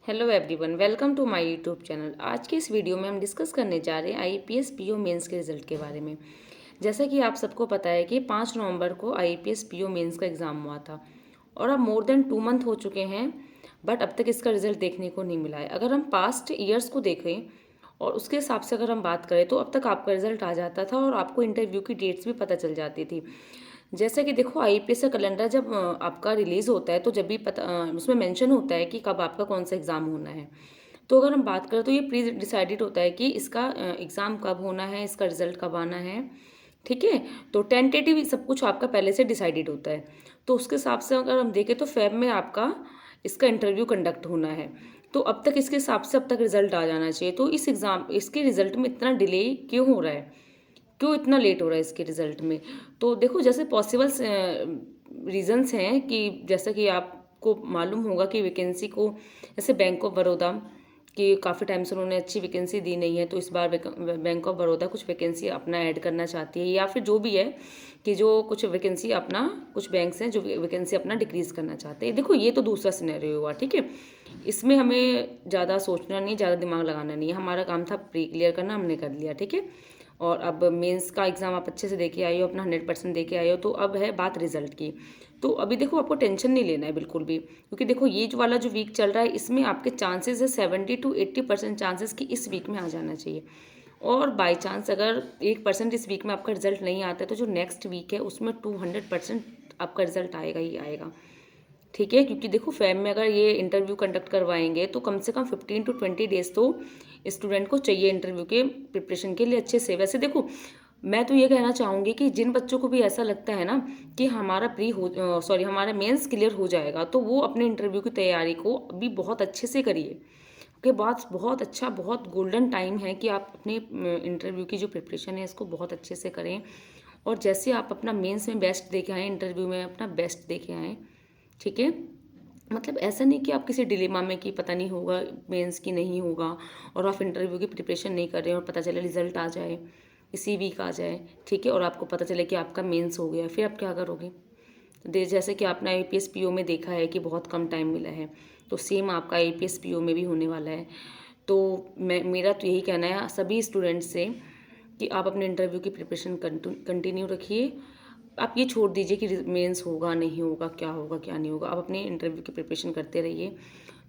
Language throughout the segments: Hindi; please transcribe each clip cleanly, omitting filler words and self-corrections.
Hello everyone, welcome to my YouTube channel. आज के इस वीडियो में हम डिस्कस करने जा रहे हैं आईपीएस पीओ मेंस के रिजल्ट के बारे में। जैसा कि आप सबको पता है कि 5 नवंबर को आईपीएस पीओ मेंस का एग्ज़ाम हुआ था और अब मोर देन 2 मंथ हो चुके हैं, बट अब तक इसका रिजल्ट देखने को नहीं मिला है। अगर हम पास्ट ईयर्स को देखें और उसके हिसाब से अगर हम बात करें तो अब तक आपका रिजल्ट आ जाता था और आपको इंटरव्यू की डेट्स भी पता चल जाती थी। जैसे कि देखो, आईपीएस का कैलेंडर जब आपका रिलीज़ होता है तो जब भी पता उसमें मेंशन होता है कि कब आपका कौन सा एग्ज़ाम होना है। तो अगर हम बात करें तो ये प्री डिसाइडेड होता है कि इसका एग्ज़ाम कब होना है, इसका रिज़ल्ट कब आना है। ठीक है, तो टेंटेटिव सब कुछ आपका पहले से डिसाइडेड होता है। तो उसके हिसाब से अगर हम देखें तो फ़ेब में आपका इसका इंटरव्यू कंडक्ट होना है। तो अब तक इसके हिसाब से अब तक रिज़ल्ट आ जाना चाहिए। तो इस एग्ज़ाम इसके रिज़ल्ट में इतना डिले क्यों हो रहा है? क्यों इतना लेट हो रहा है इसके रिज़ल्ट में? तो देखो, जैसे पॉसिबल रीज़न्स हैं कि जैसा कि आपको मालूम होगा कि वैकेंसी को, जैसे बैंक ऑफ बड़ौदा कि काफ़ी टाइम से उन्होंने अच्छी वैकेंसी दी नहीं है, तो इस बार बैंक ऑफ बड़ौदा कुछ वैकेंसी अपना ऐड करना चाहती है, या फिर जो भी है कि जो कुछ वैकेंसी अपना, कुछ बैंक्स हैं जो वैकेंसी अपना डिक्रीज़ करना चाहते हैं। देखो, ये तो दूसरा सिनेरियो हुआ, ठीक है। इसमें हमें ज़्यादा सोचना नहीं, ज़्यादा दिमाग लगाना नहीं है। हमारा काम था प्री क्लियर करना, हमने कर लिया, ठीक है। और अब मेंस का एग्ज़ाम आप अच्छे से दे के आए हो, अपना 100% दे के आए हो, तो अब है बात रिजल्ट की। तो अभी देखो, आपको टेंशन नहीं लेना है बिल्कुल भी, क्योंकि देखो ये जो वाला जो वीक चल रहा है इसमें आपके चांसेस है 70 to 80% चांसेस कि इस वीक में आ जाना चाहिए। और बाई चांस अगर 1% इस वीक में आपका रिजल्ट नहीं आता है तो जो नेक्स्ट वीक है उसमें 200% आपका रिजल्ट आएगा ही आएगा। ठीक है, क्योंकि देखो फैब में अगर ये इंटरव्यू कंडक्ट करवाएंगे तो कम से कम 15 to 20 डेज तो स्टूडेंट को चाहिए इंटरव्यू के प्रिपरेशन के लिए अच्छे से। वैसे देखो, मैं तो ये कहना चाहूँगी कि जिन बच्चों को भी ऐसा लगता है ना कि हमारा हमारा मेंस क्लियर हो जाएगा, तो वो अपने इंटरव्यू की तैयारी को अभी बहुत अच्छे से करिए। के बाद बहुत अच्छा, बहुत गोल्डन टाइम है कि आप अपने इंटरव्यू की जो प्रिपरेशन है इसको बहुत अच्छे से करें। और जैसे आप अपना मेंस में बेस्ट दे के आएँ, इंटरव्यू में अपना बेस्ट दे के आएँ, ठीक है। मतलब ऐसा नहीं कि आप किसी डिलेमा में कि पता नहीं होगा मेंस की नहीं होगा और आप इंटरव्यू की प्रिपरेशन नहीं कर रहे हैं और पता चले रिजल्ट आ जाए, इसी वीक आ जाए, ठीक है, और आपको पता चले कि आपका मेंस हो गया, फिर आप क्या करोगे? जैसे कि आपने आईपीएस पीओ में देखा है कि बहुत कम टाइम मिला है, तो सेम आपका आईपीएस पीओ में भी होने वाला है। तो मेरा तो यही कहना है सभी स्टूडेंट्स से कि आप अपने इंटरव्यू की प्रिपरेशन कंटिन्यू रखिए। आप ये छोड़ दीजिए कि मेंस होगा नहीं होगा, क्या होगा क्या नहीं होगा। आप अपने इंटरव्यू की प्रिपरेशन करते रहिए।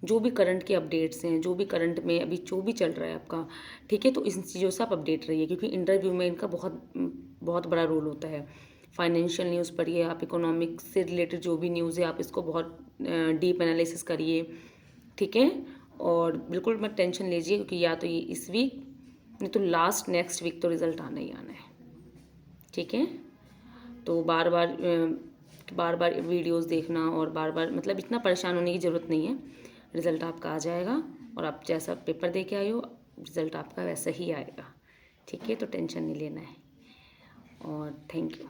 जो भी करंट के अपडेट्स हैं, जो भी करंट में अभी जो भी चल रहा है आपका, ठीक है, तो इन चीज़ों से आप अपडेट रहिए, क्योंकि इंटरव्यू में इनका बहुत बहुत बड़ा रोल होता है। फाइनेंशियल न्यूज़ पढ़िए, आप इकोनॉमिक्स से रिलेटेड जो भी न्यूज़ है आप इसको बहुत डीप एनालिसिस करिए, ठीक है। और बिल्कुल मत टेंशन लीजिए, क्योंकि या तो ये इस वीक नहीं तो लास्ट नेक्स्ट वीक तो रिज़ल्ट आना ही आना है, ठीक है। तो बार बार वीडियोस देखना और बार बार मतलब इतना परेशान होने की ज़रूरत नहीं है। रिज़ल्ट आपका आ जाएगा और आप जैसा पेपर दे के आए हो रिज़ल्ट आपका वैसा ही आएगा, ठीक है। तो टेंशन नहीं लेना है और थैंक यू।